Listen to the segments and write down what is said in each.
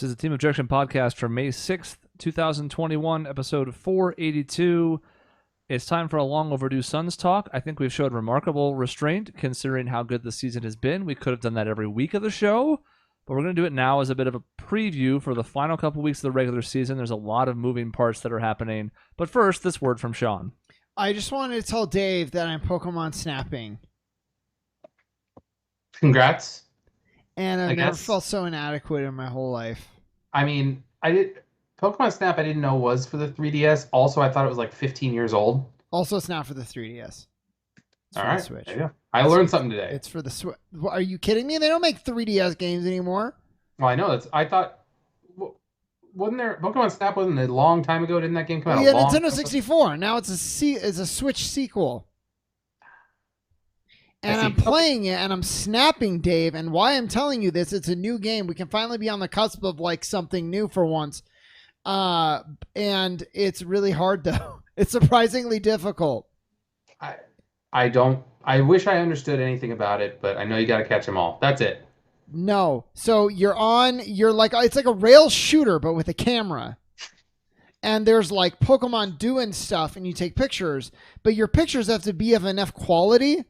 This is the Team Objection podcast for May 6th, 2021, episode 482. It's time for a long overdue Suns talk. I think we've showed remarkable restraint considering how good the season has been. We could have done that every week of the show, but we're going to do it now as a bit of a preview for the final couple weeks of the regular season. There's a lot of moving parts that are happening. But first, this word from Shaun. I just wanted to tell Dave that I'm Pokemon snapping. Congrats. And I've never felt so inadequate in my whole life. I mean, Pokemon Snap I didn't know was for the 3DS. Also, I thought it was like 15 years old. Also, it's not for the 3DS. It's All for right. the Switch. There you go. I learned something today. It's for the Switch. Are you kidding me? They don't make 3DS games anymore. Well, I know. I thought... Wasn't there... Pokemon Snap wasn't a long time ago? Didn't that game come out Yeah, Nintendo 64. Now it's a Switch sequel. And I'm playing it, and I'm snapping, Dave. And why I'm telling you this, it's a new game. We can finally be on the cusp of like something new for once. And it's really hard, though. It's surprisingly difficult. I wish I understood anything about it, but I know you got to catch them all. That's it. No. So you're like, it's like a rail shooter, but with a camera. And there's like Pokemon doing stuff, and you take pictures, but your pictures have to be of enough quality.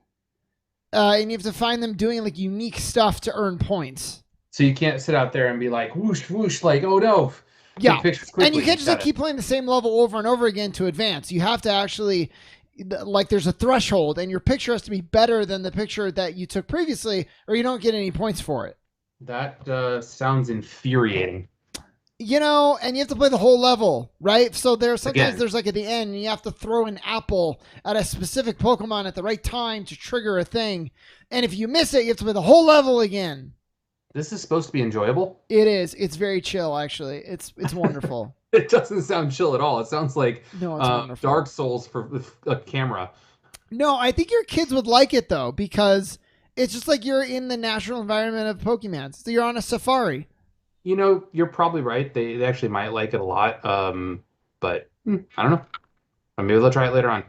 And you have to find them doing like unique stuff to earn points. So you can't sit out there and be like, whoosh, whoosh, like, oh no. Yeah. And you can't just like keep playing the same level over and over again to advance. You have to actually, like, there's a threshold, and your picture has to be better than the picture that you took previously, or you don't get any points for it. That sounds infuriating. You know, and you have to play the whole level, right? So there's like at the end, and you have to throw an apple at a specific Pokemon at the right time to trigger a thing. And if you miss it, you have to play the whole level again. This is supposed to be enjoyable? It is. It's very chill, actually. It's wonderful. It doesn't sound chill at all. It sounds like Dark Souls for a camera. No, I think your kids would like it, though, because it's just like you're in the natural environment of Pokemon. So you're on a safari. You know, you're probably right. They actually might like it a lot. But I don't know. Maybe they'll try it later on.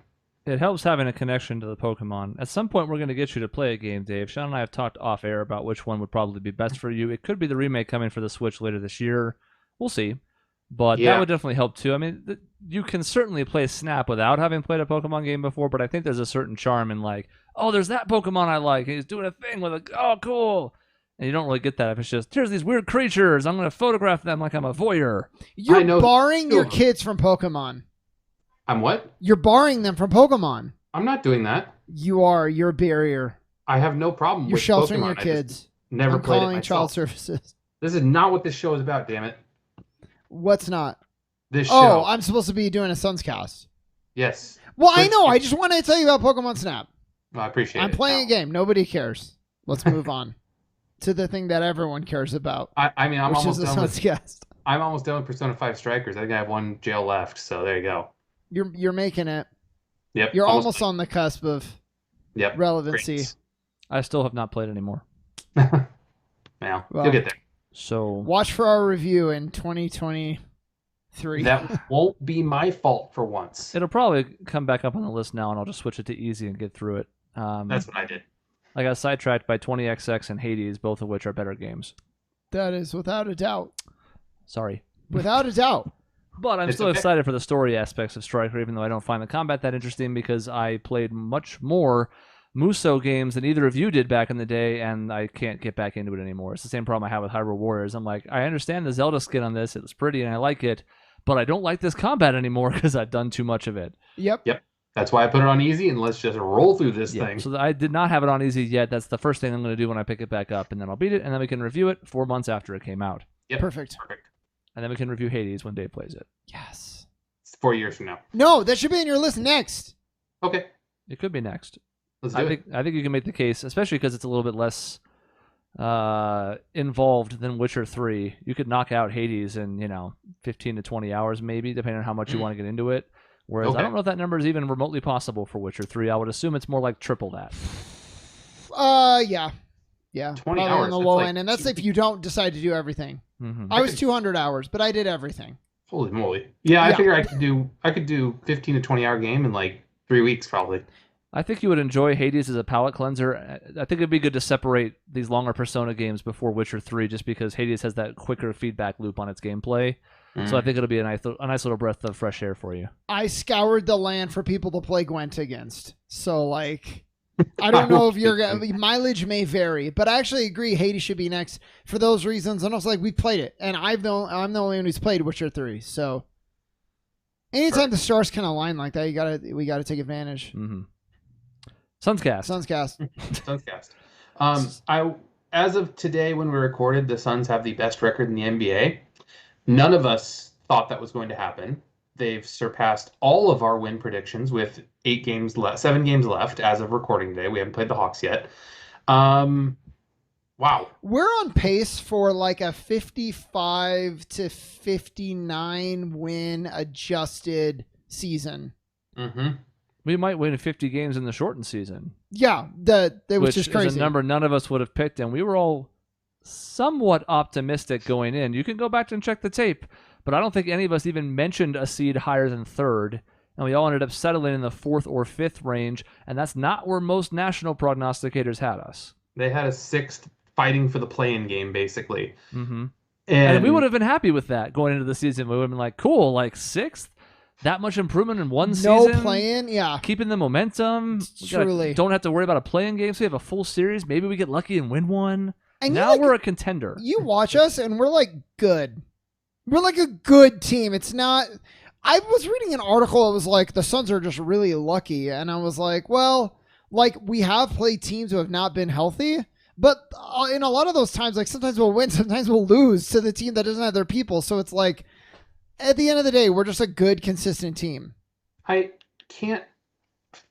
It helps having a connection to the Pokemon. At some point, we're going to get you to play a game, Dave. Shaun and I have talked off air about which one would probably be best for you. It could be the remake coming for the Switch later this year. We'll see. But that would definitely help, too. I mean, you can certainly play Snap without having played a Pokemon game before, but I think there's a certain charm in like, oh, there's that Pokemon I like. He's doing a thing with a, oh, cool. And you don't really get that if it's just, here's these weird creatures. I'm going to photograph them like I'm a voyeur. You're barring your kids from Pokemon. I'm what? You're barring them from Pokemon. I'm not doing that. You are. You're a barrier. I have no problem You're with sheltering Pokemon. your kids. Never played calling it myself. child services. This is not what this show is about, damn it. What's not? This show. Oh, I'm supposed to be doing a Suns cast. Yes. Well, I know. I just wanted to tell you about Pokemon Snap. Well, I appreciate it. I'm playing a game. Nobody cares. Let's move on to the thing that everyone cares about. I mean, I'm almost done with cast. I'm almost done with Persona 5 Strikers. I think I have one jail left, so there you go. You're making it. Yep. You're almost on the cusp of relevancy. Great. I still have not played anymore. Well, you'll get there. So watch for our review in 2023. That won't be my fault for once. It'll probably come back up on the list now, and I'll just switch it to easy and get through it. That's what I did. I got sidetracked by 20XX and Hades, both of which are better games. That is without a doubt. Sorry. Without a doubt. But I'm still excited for the story aspects of Striker, even though I don't find the combat that interesting because I played much more Muso games than either of you did back in the day, and I can't get back into it anymore. It's the same problem I have with Hyrule Warriors. I'm like, I understand the Zelda skin on this. It's pretty, and I like it, but I don't like this combat anymore because I've done too much of it. Yep. That's why I put it on easy, and let's just roll through this thing. So I did not have it on easy yet. That's the first thing I'm going to do when I pick it back up, and then I'll beat it, and then we can review it 4 months after it came out. Yep. Perfect. And then we can review Hades when Dave plays it. Yes. It's 4 years from now. No, that should be on your list next. Okay. It could be next. Let's do it. I think you can make the case, especially because it's a little bit less involved than Witcher 3. You could knock out Hades in, 15 to 20 hours maybe, depending on how much you want to get into it. Whereas I don't know if that number is even remotely possible for Witcher 3. I would assume it's more like triple that. Yeah. 20 hours on the low end, and that's if you don't decide to do everything. Mm-hmm. I was 200 hours, but I did everything. Holy moly! Yeah, I figure I could do 15 to 20 hour game in like 3 weeks probably. I think you would enjoy Hades as a palate cleanser. I think it'd be good to separate these longer Persona games before Witcher 3 just because Hades has that quicker feedback loop on its gameplay. So I think it'll be a nice little breath of fresh air for you. I scoured the land for people to play Gwent against. So, like, I don't know if mileage may vary, but I actually agree Hades should be next for those reasons. And also, like, we've played it, and I'm the only one who's played Witcher 3. So, anytime the stars can align like that, we gotta take advantage. Mm-hmm. Sunscast. As of today, when we recorded, the Suns have the best record in the NBA. None of us thought that was going to happen. They've surpassed all of our win predictions with 7 games left as of recording today. We haven't played the Hawks yet. Wow. We're on pace for like a 55 to 59 win adjusted season. Mm-hmm. We might win 50 games in the shortened season. Yeah, that was just crazy. Is a number none of us would have picked, and we were all somewhat optimistic going in. You can go back and check the tape, but I don't think any of us even mentioned a seed higher than 3rd, and we all ended up settling in the 4th or 5th range, and that's not where most national prognosticators had us. They had a 6th fighting for the play-in game, basically. Mm-hmm. And we would have been happy with that going into the season. We would have been like, cool, like 6th? That much improvement in one season? No play-in, yeah. Keeping the momentum. Truly. Don't have to worry about a play-in game, so we have a full series. Maybe we get lucky and win one. And now we're a contender. You watch us, and we're like good. We're like a good team. It's not. I was reading an article. It was like the Suns are just really lucky, and I was like, well, like we have played teams who have not been healthy, but in a lot of those times, like sometimes we'll win, sometimes we'll lose to the team that doesn't have their people. So it's like, at the end of the day, we're just a good, consistent team. I can't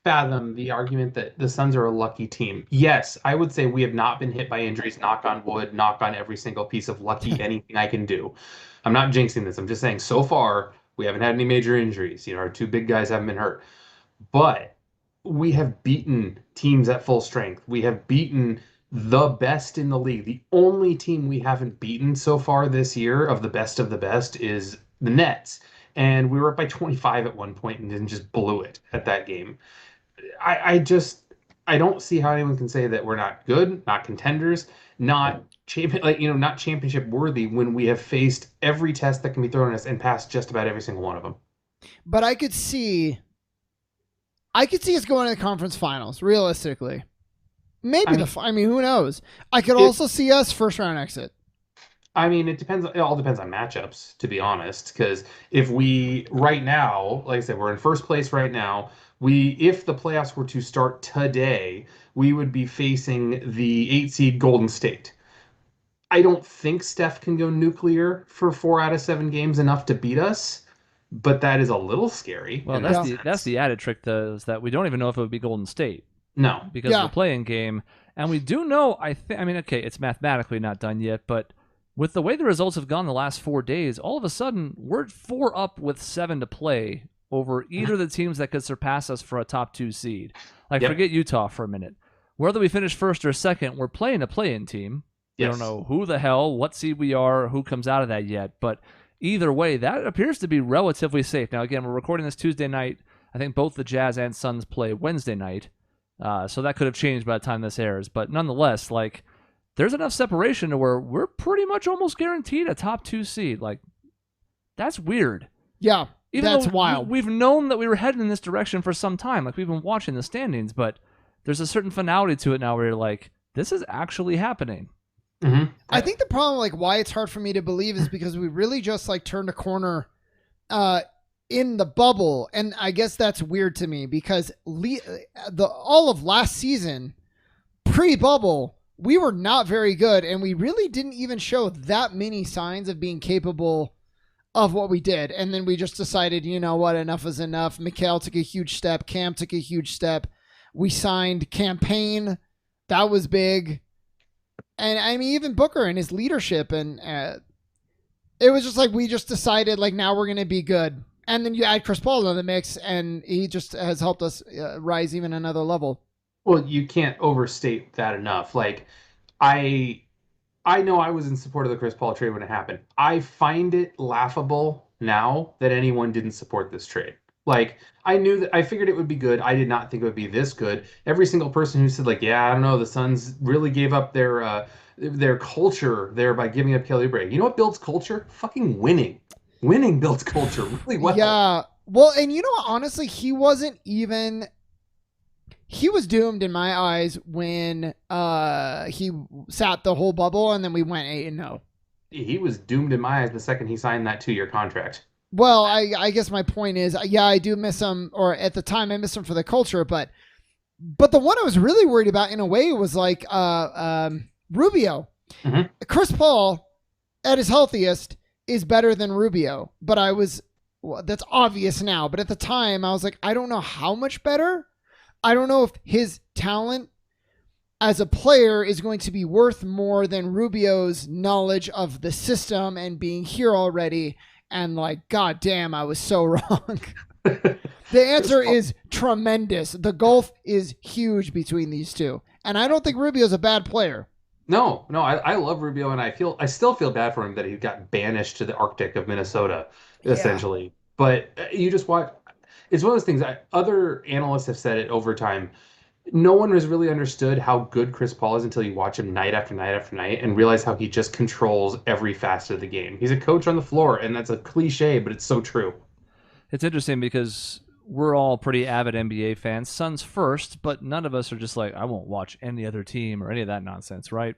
fathom the argument that the Suns are a lucky team. Yes, I would say we have not been hit by injuries, knock on wood, knock on every single piece of lucky anything I can do. I'm not jinxing this. I'm just saying so far we haven't had any major injuries. Our 2 big guys haven't been hurt. But we have beaten teams at full strength. We have beaten the best in the league. The only team we haven't beaten so far this year of the best is the Nets. And we were up by 25 at one point and then just blew it at that game. I don't see how anyone can say that we're not good, not contenders, not championship worthy when we have faced every test that can be thrown at us and passed just about every single one of them. But I could see us going to the conference finals, realistically. Maybe who knows? I could also see us first round exit. I mean, it all depends on matchups, to be honest, because if we, right now, like I said, we're in first place right now. If the playoffs were to start today, we would be facing the 8 seed Golden State. I don't think Steph can go nuclear for 4 out of 7 games enough to beat us, but that is a little scary. Well, that's the added trick, though, is that we don't even know if it would be Golden State. No. Because of the play-in game. And we do know, okay, it's mathematically not done yet, but with the way the results have gone the last 4 days, all of a sudden, we're 4 up with 7 to play over either of the teams that could surpass us for a top 2 seed. Forget Utah for a minute. Whether we finish first or second, we're playing a play-in team. We don't know who the hell, what seed we are, who comes out of that yet. But either way, that appears to be relatively safe. Now, again, we're recording this Tuesday night. I think both the Jazz and Suns play Wednesday night. So that could have changed by the time this airs. But nonetheless, there's enough separation to where we're pretty much almost guaranteed a top 2 seed. That's weird. Yeah, that's wild. We've known that we were heading in this direction for some time. We've been watching the standings, but there's a certain finality to it now where you're like, this is actually happening. Mm-hmm. I think the problem, why it's hard for me to believe is because we really just, turned a corner in the bubble. And I guess that's weird to me because all of last season, pre-bubble, we were not very good, and we really didn't even show that many signs of being capable of what we did. And then we just decided, you know what, enough is enough. Mikhail took a huge step. Cam took a huge step. We signed Campaign. That was big. And even Booker and his leadership. And it was just we just decided, now we're going to be good. And then you add Chris Paul into the mix, and he just has helped us rise even another level. Well, you can't overstate that enough. I know I was in support of the Chris Paul trade when it happened. I find it laughable now that anyone didn't support this trade. Like, I figured it would be good. I did not think it would be this good. Every single person who said, like, yeah, I don't know, the Suns really gave up their culture there by giving up Kelly Oubre. You know what builds culture? Fucking winning. Winning builds culture really well. Yeah. Well, and you know what? Honestly, he wasn't even. He was doomed in my eyes when he sat the whole bubble and then we went 8-0. He was doomed in my eyes the second he signed that 2-year contract. Well, I guess my point is, yeah, I do miss him, or at the time I missed him for the culture, but the one I was really worried about in a way was like Rubio. Mhm. Chris Paul at his healthiest is better than Rubio, but well, that's obvious now, but at the time I was like, I don't know how much better. I don't know if his talent as a player is going to be worth more than Rubio's knowledge of the system and being here already. And like, God damn, I was so wrong. The answer is tremendous. The gulf is huge between these two. And I don't think Rubio's a bad player. No, I love Rubio, and I still feel bad for him that he got banished to the Arctic of Minnesota, Yeah. essentially. But you just watch. It's one of those things. Other analysts have said it over time. No one has really understood how good Chris Paul is until you watch him night after night after night and realize how he just controls every facet of the game. He's a coach on the floor, and that's a cliche, but it's so true. It's interesting because we're all pretty avid NBA fans, Suns first, but none of us are just like, I won't watch any other team or any of that nonsense, right?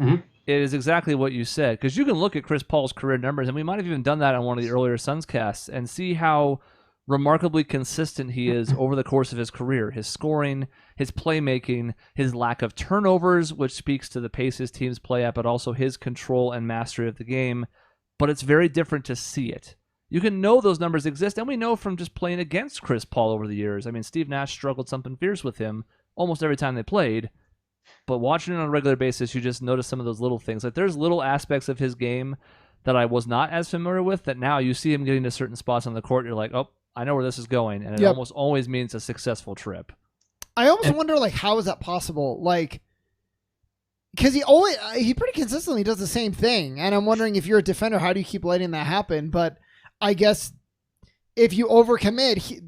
Mhm. It is exactly what you said, because you can look at Chris Paul's career numbers, and we might have even done that on one of the earlier Suns casts, and see how remarkably consistent he is over the course of his career. His scoring, his playmaking, his lack of turnovers, which speaks to the pace his teams play at, but also his control and mastery of the game. But it's very different to see it. You can know those numbers exist, and we know from just playing against Chris Paul over the years. I mean, Steve Nash struggled something fierce with him almost every time they played. But watching it on a regular basis, you just notice some of those little things. Like there's little aspects of his game that I was not as familiar with that now you see him getting to certain spots on the court. You're like, oh, I know where this is going. And it Yep. almost always means a successful trip. I almost And wonder, like, how is that possible? Like, because he pretty consistently does the same thing, and I'm wondering if you're a defender, how do you keep letting that happen? But I guess if you overcommit,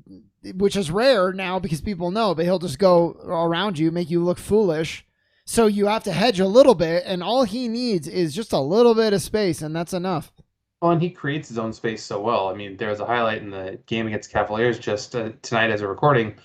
which is rare now because people know, but he'll just go around you, make you look foolish. So you have to hedge a little bit, and all he needs is just a little bit of space, and that's enough. Well, and he creates his own space so well. I mean, there was a highlight in the game against Cavaliers just tonight as a recording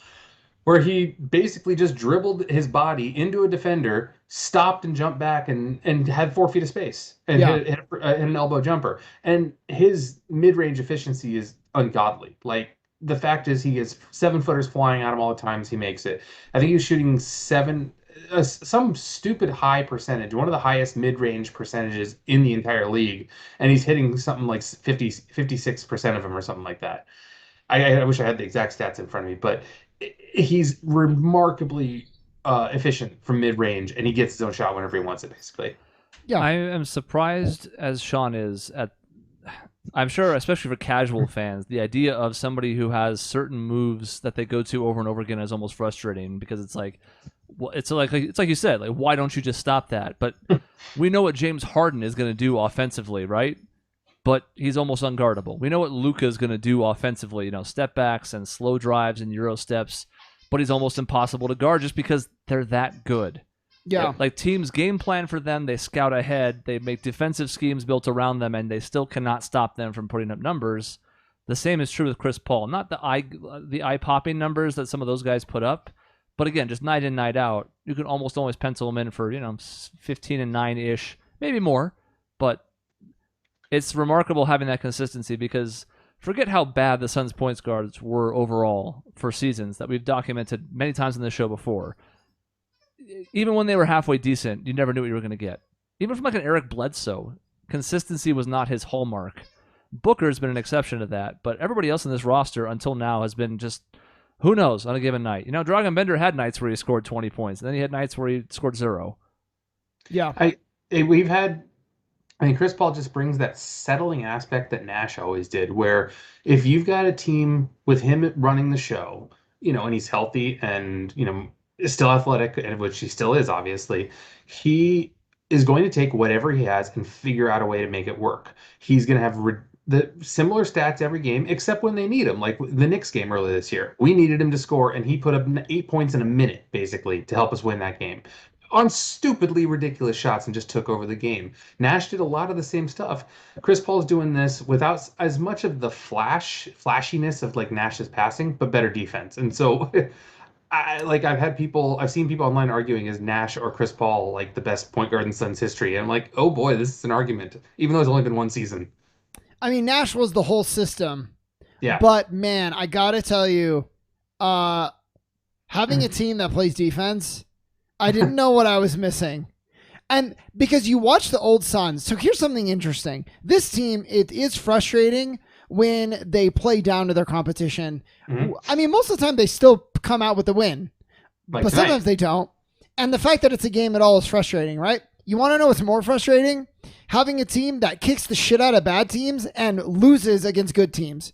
where he basically just dribbled his body into a defender, stopped and jumped back, and had 4 feet of space and Yeah. hit an elbow jumper. And his mid-range efficiency is ungodly. Like the fact is, he has 7-footers flying at him all the times he makes it. I think he was shooting some stupid high percentage, one of the highest mid-range percentages in the entire league, and he's hitting something like 56% of them or something like that. I wish I had the exact stats in front of me, but he's remarkably efficient from mid-range, and he gets his own shot whenever he wants it, basically. Yeah. I am surprised, as Shaun is, at I'm sure, especially for casual fans, the idea of somebody who has certain moves that they go to over and over again is almost frustrating because it's like, well, it's like you said, like why don't you just stop that? But we know what James Harden is going to do offensively, right? But he's almost unguardable. We know what Luka is going to do offensively, step backs and slow drives and euro steps, but he's almost impossible to guard just because they're that good. Yeah. Like teams game plan for them, they scout ahead, they make defensive schemes built around them, and they still cannot stop them from putting up numbers. The same is true with Chris Paul. Not the eye popping numbers that some of those guys put up, but again, just night in night out, you can almost always pencil them in for 15 and 9 ish, maybe more. But it's remarkable having that consistency because forget how bad the Suns' points guards were overall for seasons that we've documented many times on this show before. Even when they were halfway decent, you never knew what you were going to get. Even from like an Eric Bledsoe, consistency was not his hallmark. Booker's been an exception to that, but everybody else in this roster until now has been just, who knows, on a given night. Dragan Bender had nights where he scored 20 points, and then he had nights where he scored 0. Yeah. I mean, Chris Paul just brings that settling aspect that Nash always did, where if you've got a team with him running the show, and he's healthy and, is still athletic, and which he still is, obviously, he is going to take whatever he has and figure out a way to make it work. He's going to have the similar stats every game, except when they need him, like the Knicks game earlier this year. We needed him to score, and he put up 8 points in a minute, basically, to help us win that game on stupidly ridiculous shots and just took over the game. Nash did a lot of the same stuff. Chris Paul's doing this without as much of the flashiness of like Nash's passing, but better defense. And so I've seen people online arguing, is Nash or Chris Paul like the best point guard in Suns history? And I'm like, oh boy, this is an argument, even though it's only been one season. I mean, Nash was the whole system. Yeah. But man, I gotta tell you, having a team that plays defense, I didn't know what I was missing. And because you watch the old Suns, so here's something interesting. This team, it is frustrating when they play down to their competition. Mm-hmm. I mean, most of the time they still come out with the win, but tonight, sometimes they don't. And the fact that it's a game at all is frustrating, right? You want to know what's more frustrating? Having a team that kicks the shit out of bad teams and loses against good teams,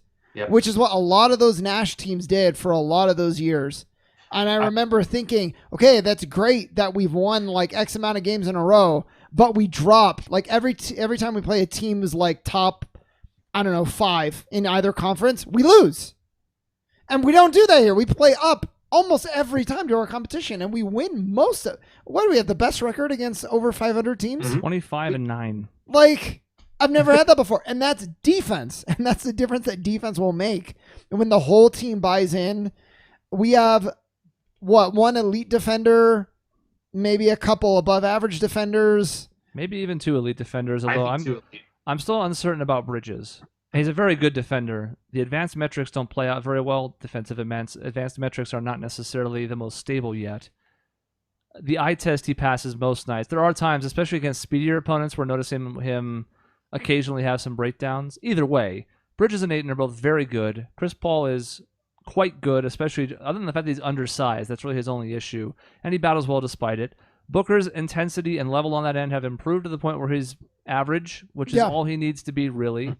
which is what a lot of those Nash teams did for a lot of those years. And I remember thinking, okay, that's great that we've won like X amount of games in a row, but we drop like every time we play a team who's like top, I don't know, 5 in either conference, we lose. And we don't do that here. We play up almost every time to our competition, and we win most of. What do we have? The best record against over 500 teams? 25-9. Like, I've never had that before. And that's defense. And that's the difference that defense will make. And when the whole team buys in, we have, one elite defender, maybe a couple above average defenders. Maybe even 2 elite defenders, although I'm still uncertain about Bridges. He's a very good defender. The advanced metrics don't play out very well. Defensive advanced metrics are not necessarily the most stable yet. The eye test he passes most nights. There are times, especially against speedier opponents, we're noticing him occasionally have some breakdowns. Either way, Bridges and Ayton are both very good. Chris Paul is quite good, especially other than the fact that he's undersized. That's really his only issue. And he battles well despite it. Booker's intensity and level on that end have improved to the point where he's average, which is all he needs to be, really.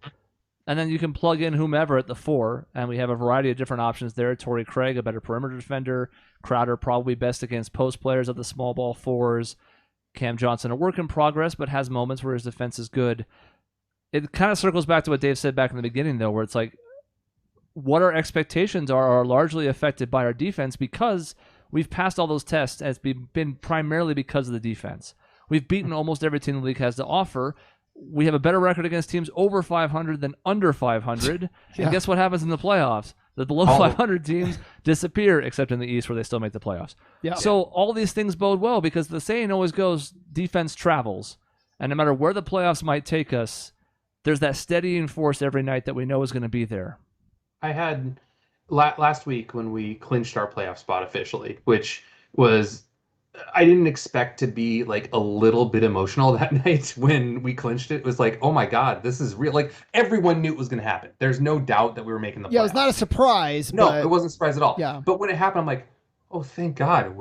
And then you can plug in whomever at the 4, and we have a variety of different options there. Torrey Craig, a better perimeter defender. Crowder, probably best against post players at the small ball 4s. Cam Johnson, a work in progress, but has moments where his defense is good. It kind of circles back to what Dave said back in the beginning, though, where it's like, what our expectations are largely affected by our defense because we've passed all those tests, and it's been primarily because of the defense. We've beaten almost every team the league has to offer. We have a better record against teams over 500 than under 500. And guess what happens in the playoffs? The below 500 teams disappear, except in the East where they still make the playoffs. Yeah. So all these things bode well because the saying always goes, defense travels. And no matter where the playoffs might take us, there's that steadying force every night that we know is going to be there. I had last week when we clinched our playoff spot officially, which was, I didn't expect to be like a little bit emotional that night when we clinched it. It was like, oh my God, this is real. Like everyone knew it was going to happen. There's no doubt that we were making the playoffs. Yeah, it was not a surprise. No, but... it wasn't a surprise at all. Yeah. But when it happened, I'm like, oh, thank God,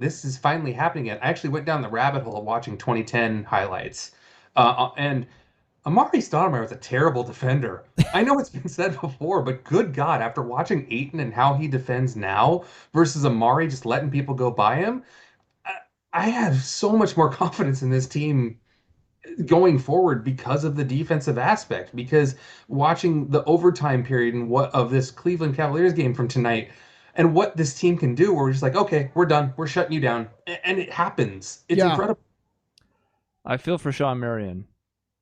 this is finally happening. And I actually went down the rabbit hole of watching 2010 highlights. And Amari Stoudemire was a terrible defender. I know it's been said before, but good God, after watching Ayton and how he defends now versus Amari just letting people go by him, I have so much more confidence in this team going forward because of the defensive aspect. Because watching the overtime period and what of this Cleveland Cavaliers game from tonight and what this team can do, where we're just like, okay, we're done. We're shutting you down. And it happens. It's incredible. I feel for Shaun Marion.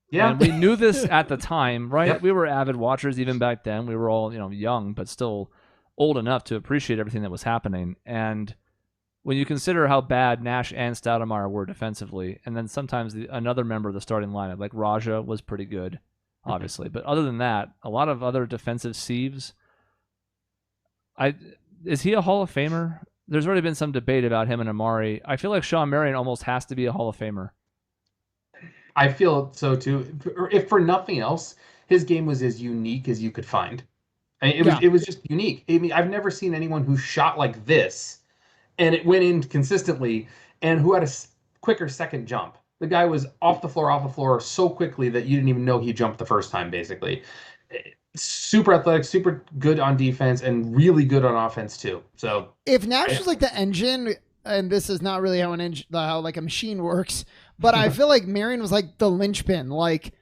Yeah. And we knew this at the time, right? Yep. We were avid watchers even back then. We were all, young, but still old enough to appreciate everything that was happening. And when you consider how bad Nash and Stoudemire were defensively, and then sometimes another member of the starting lineup, like Raja, was pretty good, obviously. But other than that, a lot of other defensive sieves. Is he a Hall of Famer? There's already been some debate about him and Amari. I feel like Shaun Marion almost has to be a Hall of Famer. I feel so too. If for nothing else, his game was as unique as you could find. It was just unique. I mean, I've never seen anyone who shot like this, and it went in consistently, and who had a quicker second jump. The guy was off the floor so quickly that you didn't even know he jumped the first time. Basically, super athletic, super good on defense, and really good on offense too. So if Nash was like the engine, and this is not really how how like a machine works. But I feel like Marion was like the linchpin. Like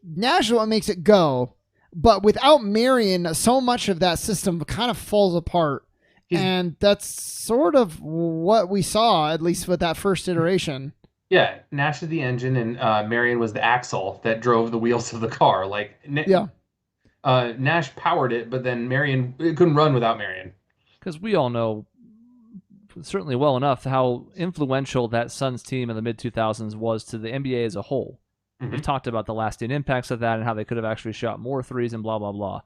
Nash is what makes it go. But without Marion, so much of that system kind of falls apart. And that's sort of what we saw, at least with that first iteration. Yeah, Nash is the engine, and Marion was the axle that drove the wheels of the car. Like, Nash powered it, but then Marion, it couldn't run without Marion. Because we all know certainly well enough how influential that Suns team in the mid-2000s was to the NBA as a whole. We've talked about the lasting impacts of that and how they could have actually shot more threes and blah, blah, blah.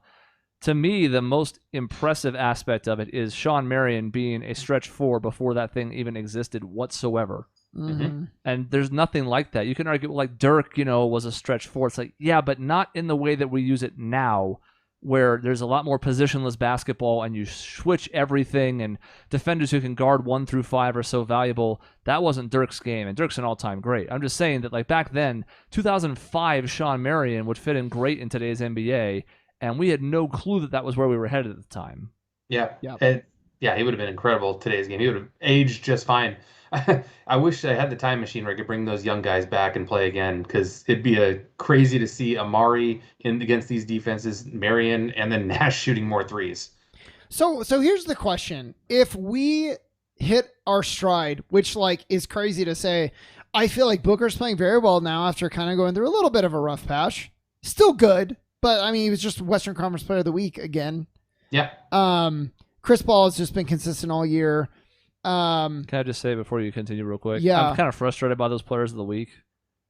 To me, the most impressive aspect of it is Shaun Marion being a stretch four before that thing even existed whatsoever. And there's nothing like that. You can argue like Dirk, was a stretch four. It's like, yeah, but not in the way that we use it now, where there's a lot more positionless basketball and you switch everything and defenders who can guard 1 through 5 are so valuable. That wasn't Dirk's game, and Dirk's an all-time great. I'm just saying that like back then, 2005 Shaun Marion would fit in great in today's NBA, and we had no clue that was where we were headed at the time. Yeah. Yeah, he would have been incredible today's game. He would have aged just fine. I wish I had the time machine where I could bring those young guys back and play again, because it'd be crazy to see Amari against these defenses, Marion, and then Nash shooting more threes. So here's the question. If we hit our stride, which is crazy to say, I feel like Booker's playing very well now after kind of going through a little bit of a rough patch. Still good, but I mean, he was just Western Conference Player of the Week again. Yeah. Chris Paul has just been consistent all year. Can I just say before you continue real quick? Yeah. I'm kind of frustrated by those players of the week.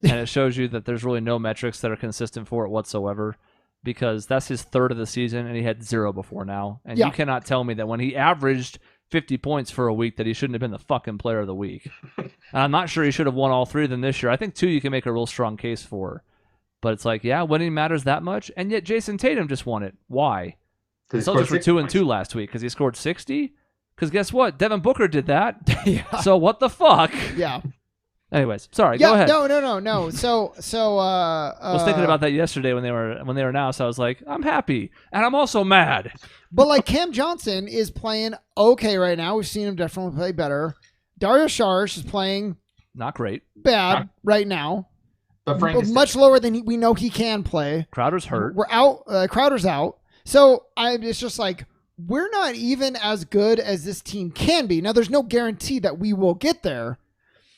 And it shows you that there's really no metrics that are consistent for it whatsoever, because that's his third of the season and he had 0 before now. And you cannot tell me that when he averaged 50 points for a week that he shouldn't have been the fucking player of the week. I'm not sure he should have won all 3 of them this year. I think 2 you can make a real strong case for. But it's like, yeah, winning matters that much. And yet Jason Tatum just won it. Why? The Celtics were 2 and 2 last week because he scored 60. Because guess what? Devin Booker did that. So what the fuck? Yeah. Anyways, sorry. Go ahead. No. So I was thinking about that yesterday when they were announced. I was like, I'm happy, and I'm also mad. But Cam Johnson is playing okay right now. We've seen him definitely play better. Dario Saric is playing not great, bad right now, but much lower than we know he can play. Crowder's hurt. We're out. Crowder's out. So it's just we're not even as good as this team can be. Now, there's no guarantee that we will get there.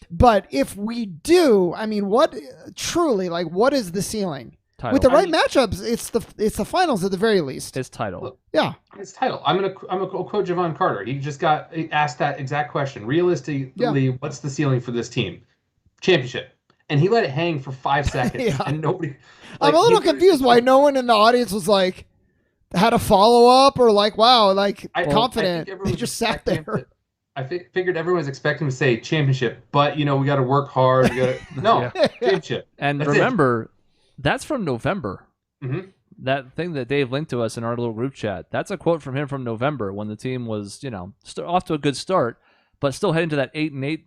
But if we do, I mean, what is the ceiling? Title. With the right matchups, it's the finals at the very least. His title. Yeah. His title. I'm gonna quote Javon Carter. He just got asked that exact question. Realistically, what's the ceiling for this team? Championship. And he let it hang for 5 seconds. And nobody. I'm a little confused why no one in the audience was had a follow-up or wow, confident. They just sat there. I figured everyone was expecting to say championship, but we got to work hard. Championship. And remember, that's from November. Mm-hmm. That thing that Dave linked to us in our little group chat, that's a quote from him from November when the team was, off to a good start, but still heading to that 8-8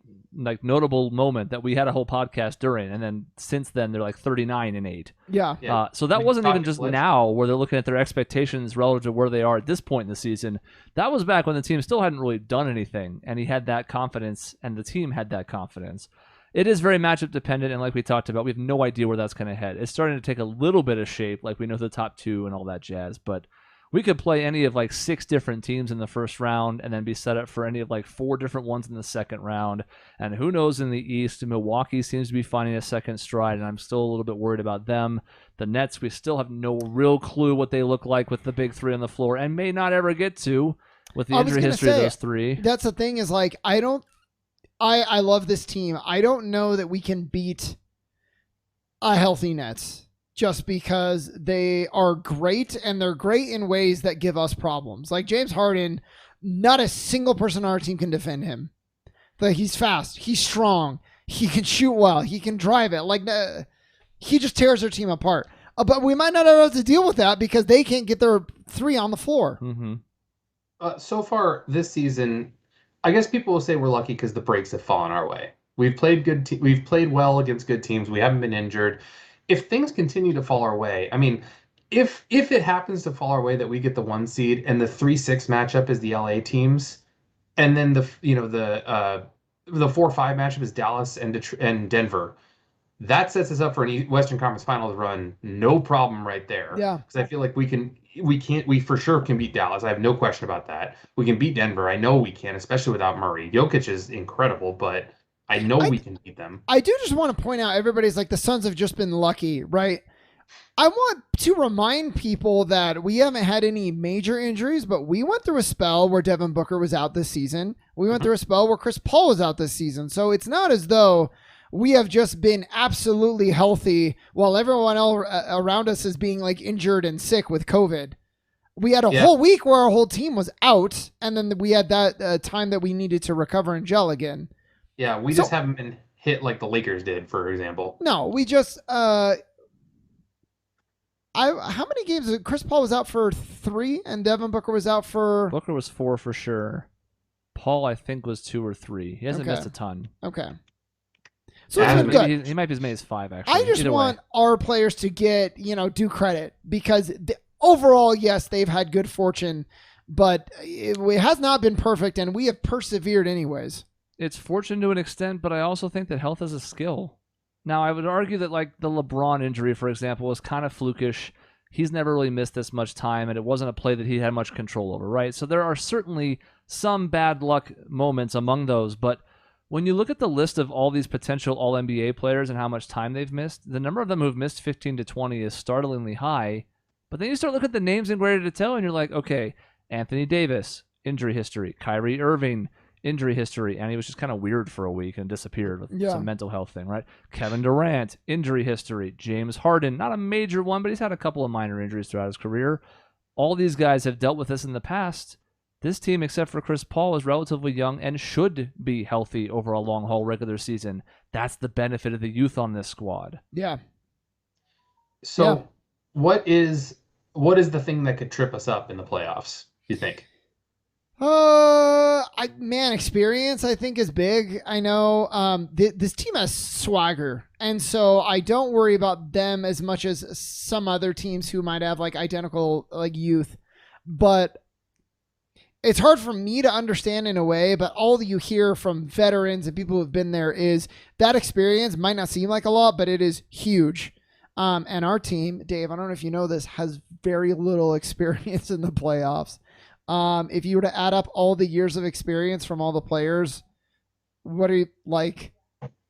notable moment that we had a whole podcast during, and then since then they're 39-8. Yeah. So that wasn't even just now where they're looking at their expectations relative to where they are at this point in the season. That was back when the team still hadn't really done anything, and he had that confidence, and the team had that confidence. It is very matchup dependent, and like we talked about, we have no idea where that's going to head. It's starting to take a little bit of shape, we know the top 2 and all that jazz, but we could play any of 6 different teams in the first round and then be set up for any of 4 different ones in the second round. And who knows in the East, Milwaukee seems to be finding a second stride, and I'm still a little bit worried about them. The Nets, we still have no real clue what they look like with the big 3 on the floor and may not ever get to with the injury history of those 3. That's the thing is I love this team. I don't know that we can beat a healthy Nets. Just because they are great, and they're great in ways that give us problems. James Harden, not a single person on our team can defend him. He's fast, he's strong, he can shoot well, he can drive it. He just tears their team apart. But we might not have to deal with that because they can't get their 3 on the floor. Mm-hmm. So far this season, I guess people will say we're lucky because the breaks have fallen our way. We've played we've played well against good teams. We haven't been injured. If things continue to fall our way, I mean, if it happens to fall our way that we get the 1 seed and the 3-6 matchup is the LA teams, and then the 4-5 matchup is Dallas and Denver, that sets us up for an Western Conference Finals run, no problem right there. Yeah. Because I feel like we for sure can beat Dallas. I have no question about that. We can beat Denver. I know we can, especially without Murray. Jokic is incredible, but I know we can beat them. I do just want to point out, everybody's like, the Suns have just been lucky, right? I want to remind people that we haven't had any major injuries, but we went through a spell where Devin Booker was out this season. We went through a spell where Chris Paul was out this season. So it's not as though we have just been absolutely healthy while everyone else around us is being like injured and sick with COVID. We had a whole week where our whole team was out, and then we had that time that we needed to recover and gel again. Yeah, we just haven't been hit like the Lakers did, for example. No, we just how many games? Chris Paul was out for 3, and Devin Booker was out for. Booker was 4 for sure. Paul, I think, was 2 or 3. He hasn't missed a ton. Okay. So it's been good. He might be as many as 5, actually. I just want our players to get, due credit because overall, yes, they've had good fortune, but it has not been perfect, and we have persevered anyways. It's fortune to an extent, but I also think that health is a skill. Now, I would argue that like the LeBron injury, for example, was kind of flukish. He's never really missed this much time, and it wasn't a play that he had much control over, right? So there are certainly some bad luck moments among those, but when you look at the list of all these potential All-NBA players and how much time they've missed, the number of them who've missed 15 to 20 is startlingly high. But then you start looking at the names in greater detail, and you're like, okay, Anthony Davis, injury history. Kyrie Irving, injury history, and he was just kind of weird for a week and disappeared with some mental health thing, right? Kevin Durant, injury history. James Harden, not a major one, but he's had a couple of minor injuries throughout his career. All these guys have dealt with this in the past. This team, except for Chris Paul, is relatively young and should be healthy over a long-haul regular season. That's the benefit of the youth on this squad. Yeah. So what is the thing that could trip us up in the playoffs, you think? Experience I think is big. I know this team has swagger, and so I don't worry about them as much as some other teams who might have like identical like youth. But it's hard for me to understand in a way, but all that you hear from veterans and people who've been there is that experience might not seem like a lot, but it is huge. And our team, Dave, I don't know if you know this, has very little experience in the playoffs. If you were to add up all the years of experience from all the players, what are you like?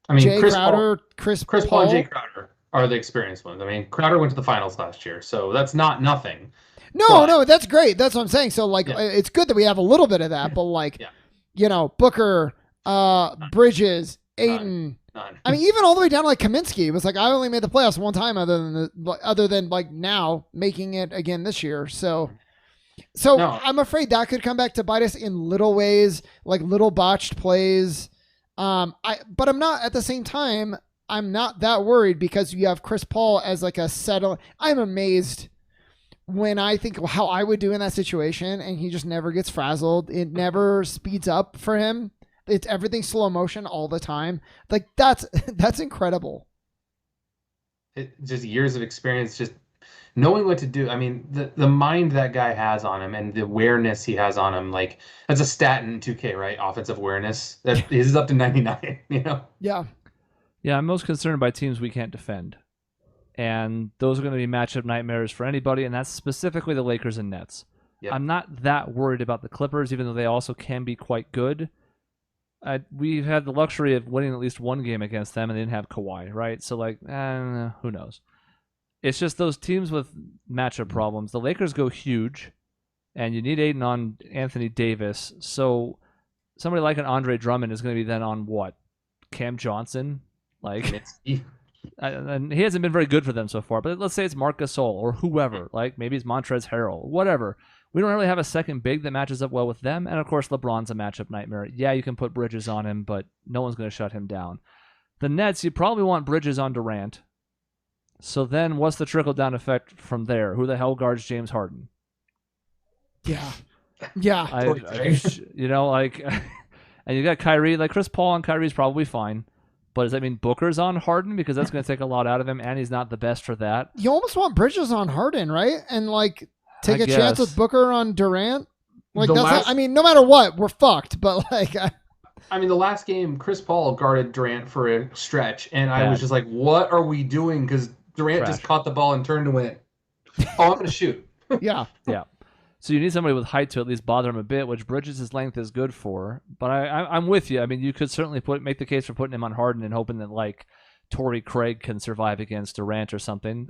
I mean, Jay Crowder, Chris Paul and Jay Crowder are the experienced ones. I mean, Crowder went to the finals last year, so that's not nothing. No, that's great. That's what I'm saying. So like, it's good that we have a little bit of that, but like, Booker, Bridges, Ayton. None. I mean, even all the way down to like Kaminsky. It was like I only made the playoffs one time, other than like now making it again this year. So I'm afraid that could come back to bite us in little ways, like little botched plays. But I'm not at the same time. I'm not that worried because you have Chris Paul as like a settle. I'm amazed when I think how I would do in that situation, and he just never gets frazzled. It never speeds up for him. It's everything slow motion all the time. Like that's incredible. Just years of experience, just knowing what to do. I mean, the mind that guy has on him and the awareness he has on him, like that's a stat in 2K, right? Offensive awareness. That is up to 99, Yeah. Yeah, I'm most concerned by teams we can't defend. And those are going to be matchup nightmares for anybody, and that's specifically the Lakers and Nets. Yep. I'm not that worried about the Clippers, even though they also can be quite good. We've had the luxury of winning at least one game against them, and they didn't have Kawhi, right? So, like, who knows? It's just those teams with matchup problems. The Lakers go huge, and you need Ayton on Anthony Davis. So somebody like an Andre Drummond is going to be then on what? Cam Johnson? Like, and he hasn't been very good for them so far. But let's say it's Marc Gasol or whoever. Like, maybe it's Montrezl Harrell, whatever. We don't really have a second big that matches up well with them. And, of course, LeBron's a matchup nightmare. Yeah, you can put Bridges on him, but no one's going to shut him down. The Nets, you probably want Bridges on Durant. So then what's the trickle-down effect from there? Who the hell guards James Harden? Yeah. Yeah. And you got Kyrie. Like, Chris Paul and Kyrie's probably fine. But does that mean Booker's on Harden? Because that's going to take a lot out of him, and he's not the best for that. You almost want Bridges on Harden, right? And, like, take a chance with Booker on Durant? Like, no matter what, we're fucked. But, like... I mean, the last game, Chris Paul guarded Durant for a stretch, and I was Bad. just like, what are we doing? Because Durant just Trash. caught the ball and turned and went, oh, I'm going to shoot. Yeah. Yeah. So you need somebody with height to at least bother him a bit, which Bridges' length is good for. But I'm with you. I mean, you could certainly make the case for putting him on Harden and hoping that like Torrey Craig can survive against Durant or something.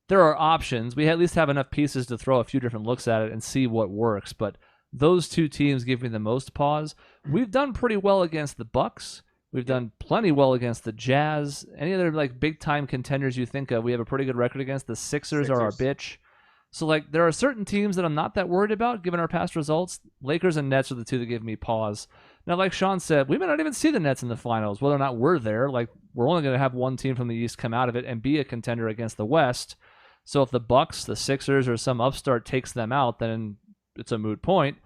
There are options. We at least have enough pieces to throw a few different looks at it and see what works. But those two teams give me the most pause. We've done pretty well against the Bucks. We've done plenty well against the Jazz. Any other like big time contenders you think of? We have a pretty good record against. The Sixers are our bitch. So like there are certain teams that I'm not that worried about given our past results. Lakers and Nets are the two that give me pause. Now, like Shaun said, we may not even see the Nets in the finals, whether or not we're there. Like we're only going to have one team from the East come out of it and be a contender against the West. So if the Bucks, the Sixers, or some upstart takes them out, then it's a moot point.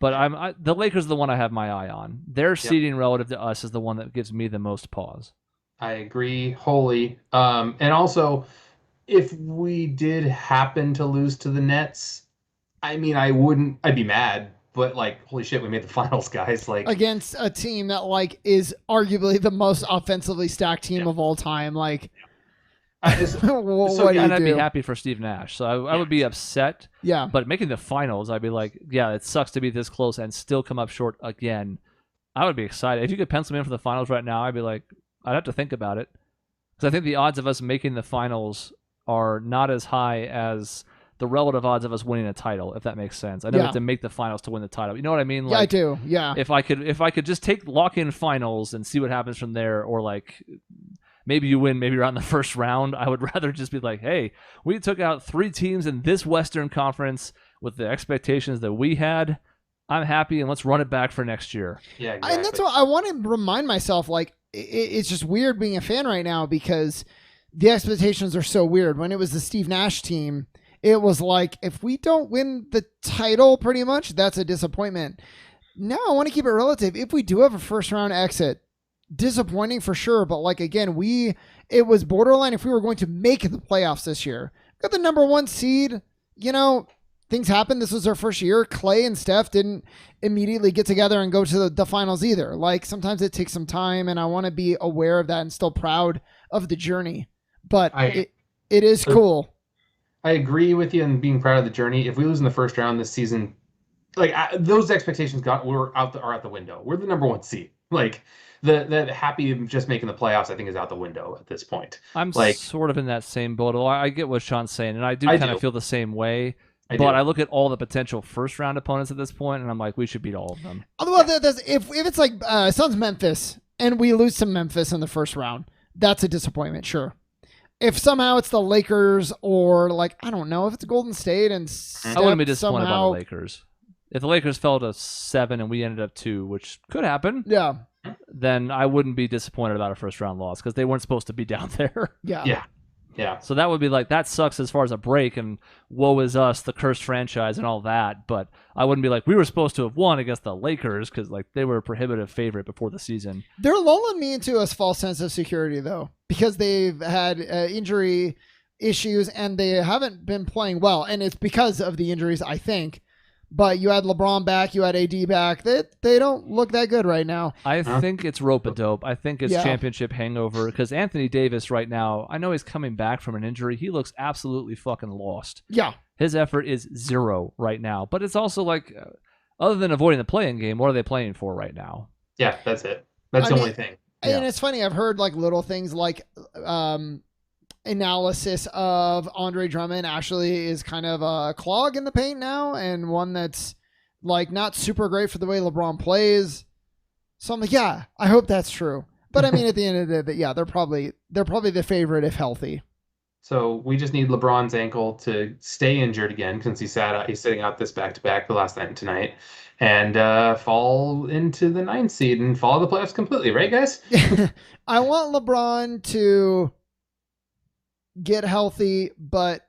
But the Lakers are the one I have my eye on. Their seeding relative to us is the one that gives me the most pause. I agree wholly. And also, if we did happen to lose to the Nets, I mean, I'd be mad, but like, holy shit, we made the finals, guys. Like Against a team that like is arguably the most offensively stacked team of all time. Like, what do you and I'd be happy for Steve Nash. So I would be upset. Yeah. But making the finals, I'd be like, yeah, it sucks to be this close and still come up short again. I would be excited. If you could pencil me in for the finals right now, I'd be like, I'd have to think about it. Because I think the odds of us making the finals are not as high as the relative odds of us winning a title, if that makes sense. I know we have to make the finals to win the title. You know what I mean? Like, yeah, I do. Yeah. If I could just lock in finals and see what happens from there, or like maybe you win, maybe you're out in the first round. I would rather just be like, hey, we took out 3 teams in this Western Conference with the expectations that we had. I'm happy, and let's run it back for next year. Yeah, exactly. And that's what I want to remind myself. Like, it's just weird being a fan right now because the expectations are so weird. When it was the Steve Nash team, it was like, if we don't win the title, pretty much, that's a disappointment. Now I want to keep it relative. If we do have a first round exit, disappointing for sure. But like, again, it was borderline if we were going to make the playoffs this year. Got the number 1 seed, things happen. This was our first year. Clay and Steph didn't immediately get together and go to the finals either. Like, sometimes it takes some time, and I want to be aware of that and still proud of the journey. But it is cool. I agree with you in being proud of the journey. If we lose in the first round this season, like those expectations are out the window. We're the number 1 seed. Like the happy of just making the playoffs, I think, is out the window at this point. I'm like, sort of in that same boat. I get what Shaun's saying, and I kind of feel the same way. I look at all the potential first round opponents at this point, and I'm like, we should beat all of them. Well, if it's like Suns Memphis and we lose to Memphis in the first round, that's a disappointment, sure. If somehow it's the Lakers or like, I don't know, if it's Golden State and I wouldn't be disappointed by the Lakers. If the Lakers fell to 7 and we ended up 2, which could happen, then I wouldn't be disappointed about a first round loss because they weren't supposed to be down there. Yeah. So that would be like, that sucks as far as a break, and woe is us, the cursed franchise and all that. But I wouldn't be like, we were supposed to have won against the Lakers because like they were a prohibitive favorite before the season. They're lulling me into a false sense of security though, because they've had injury issues and they haven't been playing well. And it's because of the injuries, I think. But you had LeBron back, you had AD back. They don't look that good right now. I think it's rope-a-dope. I think it's championship hangover because Anthony Davis right now, I know he's coming back from an injury. He looks absolutely fucking lost. Yeah. His effort is 0 right now. But it's also like, other than avoiding the play-in game, what are they playing for right now? Yeah, that's it. That's the only thing. And it's funny. I've heard like little things like analysis of Andre Drummond actually is kind of a clog in the paint now, and one that's like not super great for the way LeBron plays. So I'm like, yeah, I hope that's true. But I mean, at the end of the day, yeah, they're probably the favorite if healthy. So we just need LeBron's ankle to stay injured again since he's sitting out this back-to-back the last night and tonight, and fall into the 9th seed and follow the playoffs completely, right, guys? I want LeBron to get healthy, but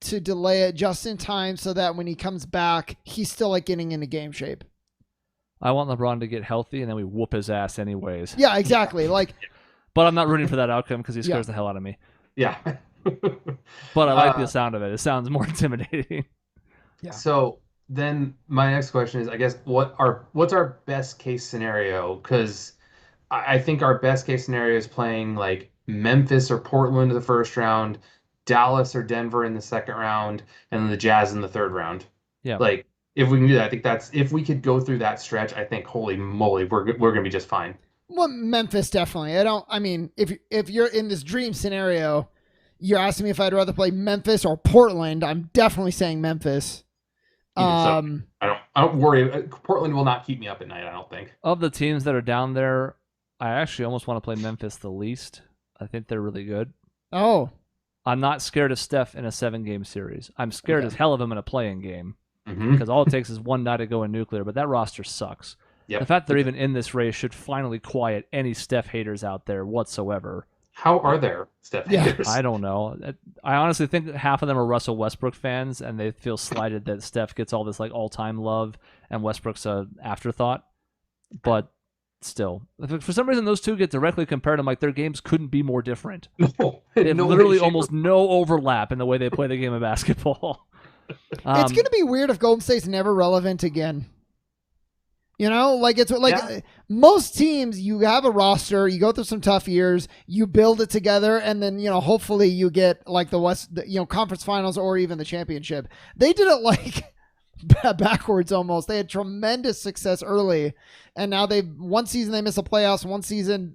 to delay it just in time so that when he comes back, he's still like getting into game shape. I want LeBron to get healthy and then we whoop his ass anyways. Yeah, exactly. Like, but I'm not rooting for that outcome because he scares the hell out of me. Yeah. But I like the sound of it. It sounds more intimidating. Yeah. So then my next question is, I guess, what's our best case scenario? Because I think our best case scenario is playing like Memphis or Portland in the first round, Dallas or Denver in the second round, and then the Jazz in the third round. Yeah. Like, if we can do that, I think if we could go through that stretch, I think, holy moly, we're gonna be just fine. Well, Memphis definitely. I mean, if you're in this dream scenario, you're asking me if I'd rather play Memphis or Portland. I'm definitely saying Memphis. Even so, I don't worry. Portland will not keep me up at night, I don't think. Of the teams that are down there, I actually almost want to play Memphis the least. I think they're really good. Oh, I'm not scared of Steph in a 7-game series. I'm scared as hell of him in a playing game Mm-hmm. because all it takes is one night to go in nuclear, but that roster sucks. Yep. The fact they're even in this race should finally quiet any Steph haters out there whatsoever. How are there Steph haters? I don't know. I honestly think that half of them are Russell Westbrook fans, and they feel slighted that Steph gets all this like all-time love, and Westbrook's a afterthought. But still, for some reason, those two get directly compared. I'm like, their games couldn't be more different. No, They have no literally way, almost no overlap in the way they play the game of basketball. it's gonna be weird if Golden State's never relevant again. You know, like it's like most teams, you have a roster, you go through some tough years, you build it together, and then, you know, hopefully you get like conference finals or even the championship. They did it like backwards almost. They had tremendous success early, and now one season they miss the playoffs, one season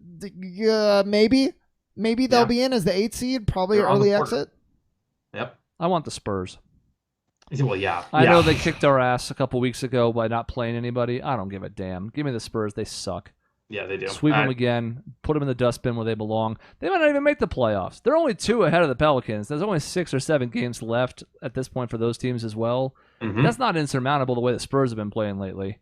maybe they'll be in as the 8th seed, probably early exit. Yep. I want the Spurs. Well, yeah. I know they kicked our ass a couple weeks ago by not playing anybody. I don't give a damn. Give me the Spurs. They suck. Yeah, they do. Sweep them again. Put them in the dustbin where they belong. They might not even make the playoffs. They're only 2 ahead of the Pelicans. There's only 6 or 7 games left at this point for those teams as well. Mm-hmm. That's not insurmountable the way the Spurs have been playing lately.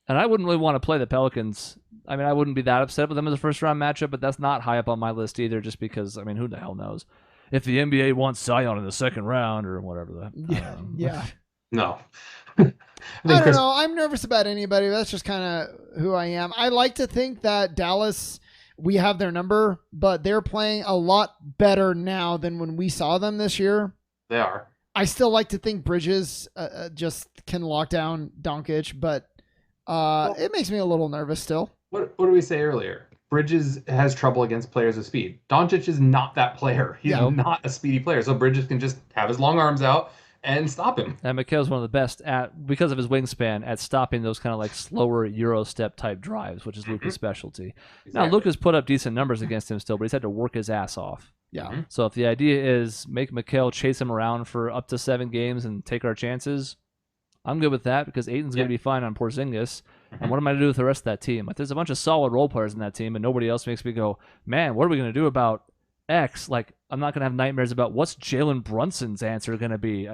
And I wouldn't really want to play the Pelicans. I mean, I wouldn't be that upset with them as a first-round matchup, but that's not high up on my list either just because, I mean, who the hell knows? If the NBA wants Zion in the second round or whatever. Yeah. No. I don't know. I'm nervous about anybody. That's just kind of who I am. I like to think that Dallas, we have their number, but they're playing a lot better now than when we saw them this year. They are. I still like to think Bridges just can lock down Doncic, but it makes me a little nervous still. What did we say earlier? Bridges has trouble against players of speed. Doncic is not that player. He's not a speedy player. So Bridges can just have his long arms out and stop him. And Mikhail's one of the best because of his wingspan, at stopping those kind of like slower Euro step type drives, which is Luka's specialty. Exactly. Now, Luka's put up decent numbers against him still, but he's had to work his ass off. Yeah. Mm-hmm. So if the idea is make Mikhail chase him around for up to 7 games and take our chances, I'm good with that because Ayton's going to be fine on Porzingis. And what am I going to do with the rest of that team? Like, there's a bunch of solid role players in that team, and nobody else makes me go, man, what are we going to do about X? Like, I'm not going to have nightmares about what's Jalen Brunson's answer going to be.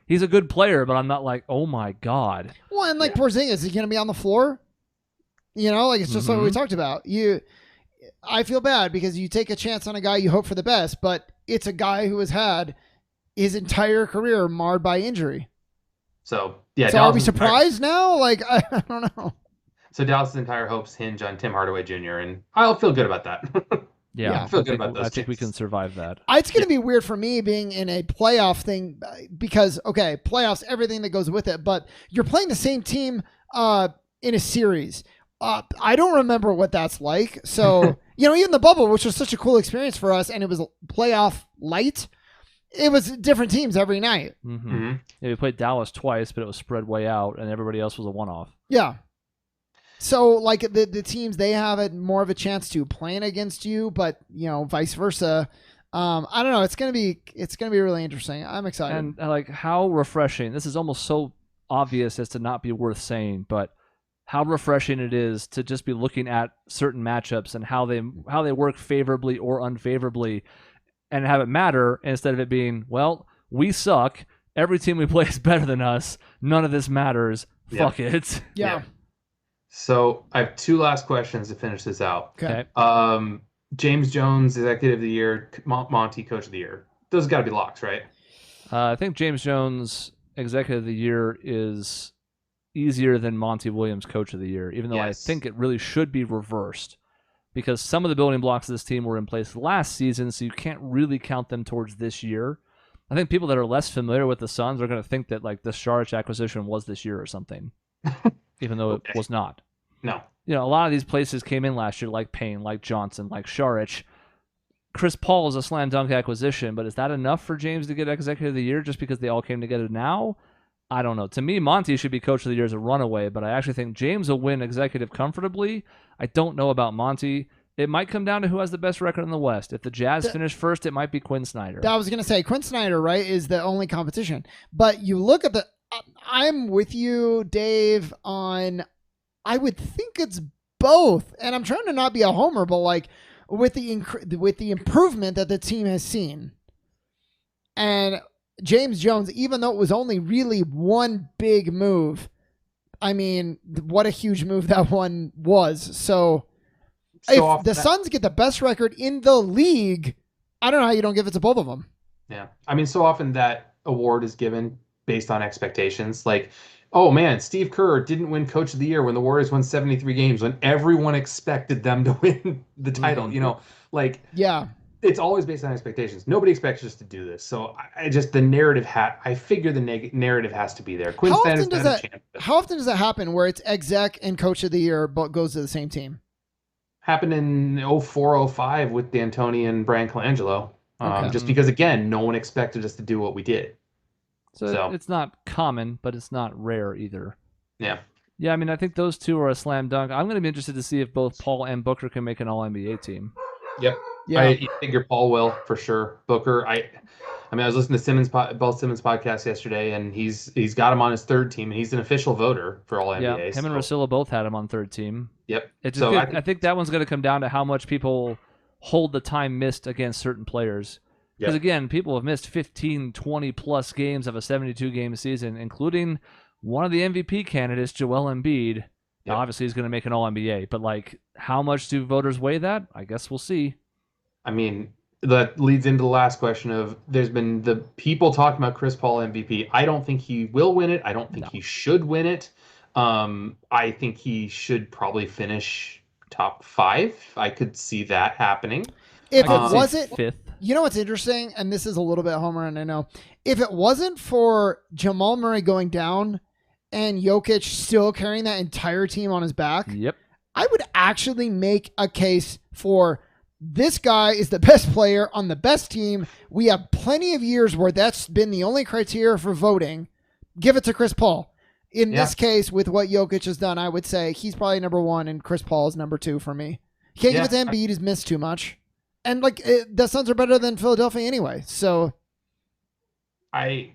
He's a good player, but I'm not like, oh my God. Well, and like Porzingis, is he going to be on the floor? You know, like it's just like we talked about. I feel bad because you take a chance on a guy, you hope for the best, but it's a guy who has had his entire career marred by injury. So, yeah. So are we surprised now? Like, I don't know. So Dallas' entire hopes hinge on Tim Hardaway Jr., and I'll feel good about that. Yeah, I feel good about those I think we can survive that. It's going to be weird for me being in a playoff thing because, okay, playoffs, everything that goes with it, but you're playing the same team in a series. I don't remember what that's like. So, you know, even the bubble, which was such a cool experience for us, and it was playoff light, it was different teams every night. Mm-hmm. Yeah, we played Dallas twice, but it was spread way out, and everybody else was a one-off. Yeah. So, like, the teams, they have more of a chance to playing against you, but, you know, vice versa. I don't know. It's gonna be really interesting. I'm excited. And, like, how refreshing. This is almost so obvious as to not be worth saying, but how refreshing it is to just be looking at certain matchups and how they work favorably or unfavorably and have it matter instead of it being, well, we suck. Every team we play is better than us. None of this matters. Fuck it. Yeah. So I have 2 last questions to finish this out. Okay. James Jones, Executive of the Year, Monty, Coach of the Year. Those got to be locks, right? I think James Jones, Executive of the Year, is easier than Monty Williams, Coach of the Year, even though I think it really should be reversed because some of the building blocks of this team were in place last season, so you can't really count them towards this year. I think people that are less familiar with the Suns are going to think that like the Saric acquisition was this year or something, even though Okay. it was not. No. A lot of these places came in last year, like Payne, like Johnson, like Saric. Chris Paul is a slam dunk acquisition, but is that enough for James to get Executive of the Year just because they all came together now? I don't know. To me, Monty should be Coach of the Year as a runaway, but I actually think James will win Executive comfortably. I don't know about Monty. It might come down to who has the best record in the West. If the Jazz finish first, it might be Quinn Snyder. I was going to say Quinn Snyder, right, is the only competition. But you look at I'm with you, Dave, on I would think it's both. And I'm trying to not be a homer, but like with the improvement that the team has seen. And James Jones, even though it was only really one big move, I mean, what a huge move that one was. So if the Suns get the best record in the league, I don't know how you don't give it to both of them. Yeah. I mean, so often that award is given based on expectations. Like, oh man, Steve Kerr didn't win Coach of the Year when the Warriors won 73 games when everyone expected them to win the title. Mm-hmm. Yeah. It's always based on expectations. Nobody expects us to do this. So the narrative I figure the narrative has to be there. Quinn Snyder's not a champion. How often does that happen where it's exec and Coach of the Year but goes to the same team? Happened in 04-05 with D'Antoni and Brian Colangelo. Just because, again, no one expected us to do what we did. So it's not common, but it's not rare either. Yeah. Yeah, I mean, I think those two are a slam dunk. I'm going to be interested to see if both Paul and Booker can make an All-NBA team. Yep. Yeah. I figure Paul will, for sure. Booker, I was listening to Bill Simmons' podcast yesterday, and he's got him on his third team, and he's an official voter for All-NBA. Yeah, him and Russillo both had him on third team. Yep. I think that one's going to come down to how much people hold the time missed against certain players. Because, again, people have missed 15, 20-plus games of a 72-game season, including one of the MVP candidates, Joel Embiid. Yep. Now, obviously, he's going to make an All-NBA. But, like, how much do voters weigh that? I guess we'll see. I mean, that leads into the last question of there's been the people talking about Chris Paul MVP. I don't think he will win it. I don't think he should win it. I think he should probably finish top 5. I could see that happening. If it wasn't fifth. You know what's interesting, and this is a little bit homer, and I know, if it wasn't for Jamal Murray going down and Jokic still carrying that entire team on his back, I would actually make a case for this guy is the best player on the best team. We have plenty of years where that's been the only criteria for voting. Give it to Chris Paul. In this case, with what Jokic has done, I would say he's probably number 1 and Chris Paul is number 2 for me. Can't give it to Embiid. He's missed too much. And the Suns are better than Philadelphia anyway. So I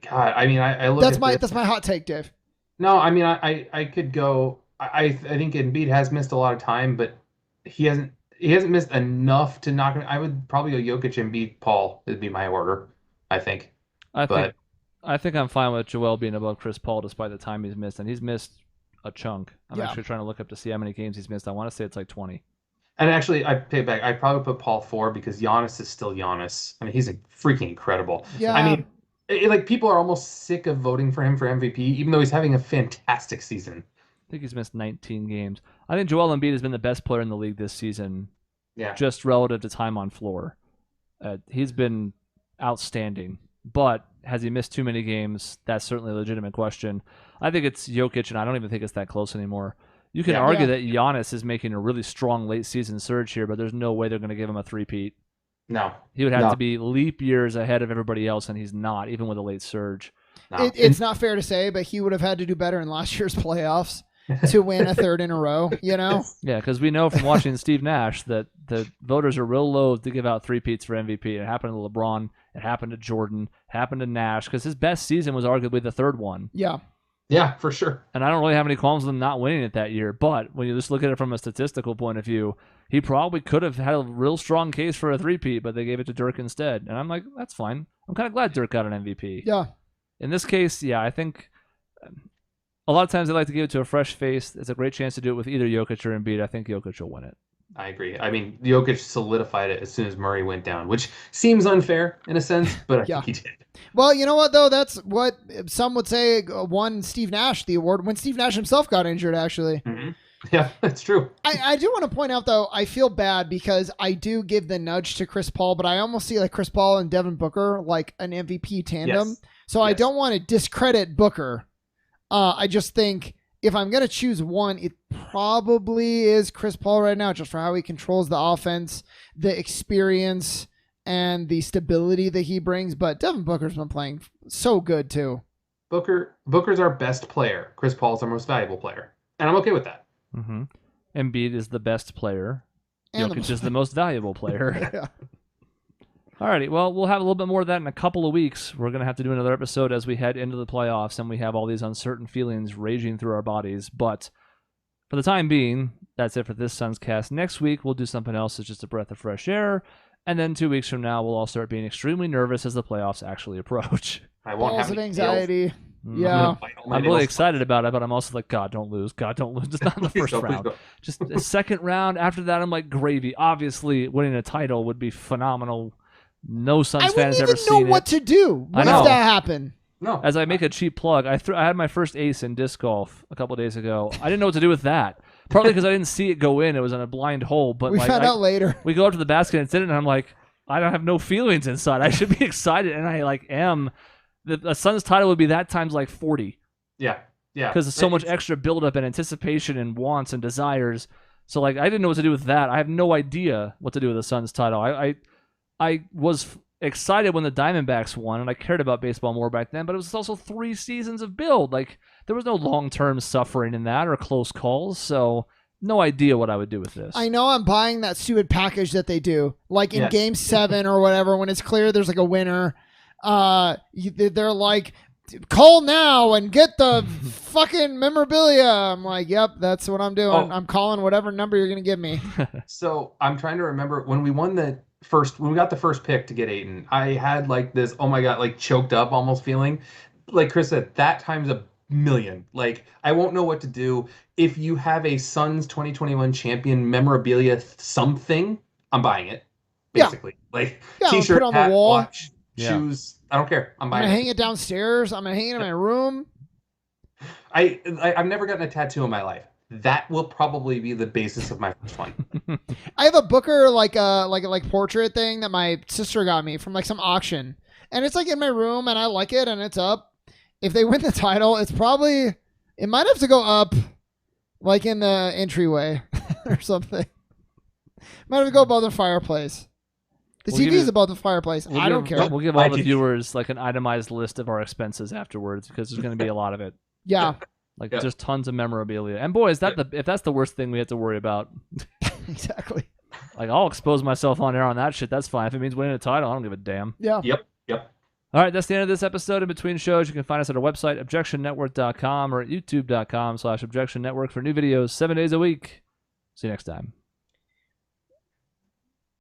look that's my hot take, Dave. No, I mean I could go. I think Embiid has missed a lot of time, but he hasn't missed enough to knock him. I would probably go Jokic, Embiid, Paul. Would be my order. I think. I think I'm fine with Joel being above Chris Paul despite the time he's missed, and he's missed a chunk. I'm actually trying to look up to see how many games he's missed. I want to say it's like 20. And actually, I pay back. I'd probably put Paul 4 because Giannis is still Giannis. I mean, he's freaking incredible. Yeah. I mean, people are almost sick of voting for him for MVP, even though he's having a fantastic season. I think he's missed 19 games. I think Joel Embiid has been the best player in the league this season. Yeah. Just relative to time on floor. He's been outstanding. But has he missed too many games? That's certainly a legitimate question. I think it's Jokic, and I don't even think it's that close anymore. You can argue that Giannis is making a really strong late season surge here, but there's no way they're going to give him a three-peat. No. He would have to be leap years ahead of everybody else, and he's not, even with a late surge. No. It's not fair to say, but he would have had to do better in last year's playoffs to win a third in a row, you know? Yeah, because we know from watching Steve Nash that the voters are real loath to give out three-peats for MVP. It happened to LeBron. It happened to Jordan. It happened to Nash, because his best season was arguably the third one. Yeah. Yeah, for sure. And I don't really have any qualms with him not winning it that year. But when you just look at it from a statistical point of view, he probably could have had a real strong case for a three-peat, but they gave it to Dirk instead. And I'm like, that's fine. I'm kind of glad Dirk got an MVP. Yeah. In this case, yeah, I think a lot of times they like to give it to a fresh face. It's a great chance to do it with either Jokic or Embiid. I think Jokic will win it. I agree. I mean, Jokic solidified it as soon as Murray went down, which seems unfair in a sense, but I think he did. Well, you know what, though? That's what some would say won Steve Nash the award when Steve Nash himself got injured, actually. Mm-hmm. Yeah, that's true. I do want to point out, though, I feel bad because I do give the nudge to Chris Paul, but I almost see like Chris Paul and Devin Booker like an MVP tandem. Yes. So I Yes. don't want to discredit Booker. I just think if I'm going to choose one, it probably is Chris Paul right now, just for how he controls the offense, the experience, and the stability that he brings. But Devin Booker's been playing so good, too. Booker's our best player. Chris Paul's our most valuable player. And I'm okay with that. Mm-hmm. Embiid is the best player. And Jokic is the most valuable player. Yeah. Alrighty, well, we'll have a little bit more of that in a couple of weeks. We're going to have to do another episode as we head into the playoffs and we have all these uncertain feelings raging through our bodies. But for the time being, that's it for this Suns cast. Next week, we'll do something else that's just a breath of fresh air. And then 2 weeks from now, we'll all start being extremely nervous as the playoffs actually approach. I won't Balls have of any anxiety. Mm, Yeah. I'm really excited about it, but I'm also like, God, don't lose. God, don't lose. Just not in the first round. Just the second round. After that, I'm like, gravy. Obviously, winning a title would be phenomenal. No Suns I fan wouldn't has ever even know seen what it. to do I if know. that happened. No. As I make a cheap plug, I had my first ace in disc golf a couple days ago. I didn't know what to do with that. Partly because I didn't see it go in. It was on a blind hole. But We like, found out later. we go up to the basket and it's in it, and I'm like, I don't have no feelings inside. I should be excited, and I like am. The Suns title would be that times like 40. Yeah. Yeah. Because there's so much extra buildup and anticipation and wants and desires. So like I didn't know what to do with that. I have no idea what to do with the Suns title. I was excited when the Diamondbacks won, and I cared about baseball more back then. But it was also 3 seasons of build. Like there was no long-term suffering in that or close calls. So no idea what I would do with this. I know I'm buying that stupid package that they do, like in Yes. Game 7 or whatever, when it's clear there's like a winner. They're like, call now and get the fucking memorabilia. I'm like, yep, that's what I'm doing. Oh. I'm calling whatever number you're gonna give me. So I'm trying to remember when we got the first pick to get Ayton, I had like this, oh my God, like choked up almost feeling. Like Chris said, that times a million. Like I won't know what to do. If you have a Suns 2021 champion memorabilia something, I'm buying it. Yeah. Basically. Like Yeah, I'll t-shirt, put it on the hat, wall. watch, Yeah. shoes. I don't care. I'm I'm buying gonna it. hang it downstairs. I'm gonna hang it in my room. I've never gotten a tattoo in my life. That will probably be the basis of my first one. I have a Booker like portrait thing that my sister got me from like some auction, and it's like in my room, and I like it, and it's up. If they win the title, it might have to go up, like in the entryway or something. Might have to go above the fireplace. The We'll give TV's you- above the fireplace. I don't care. We'll give all the I- viewers like an itemized list of our expenses afterwards because there's going to be a lot of it. Yeah, Like Yeah. just tons of memorabilia. And boy, is that if that's the worst thing we have to worry about. exactly. Like I'll expose myself on air on that shit. That's fine. If it means winning a title, I don't give a damn. Yeah. Yep. All right, that's the end of this episode. In between shows, you can find us at our website, objectionnetwork.com or at youtube.com/objectionnetwork for new videos 7 days a week. See you next time.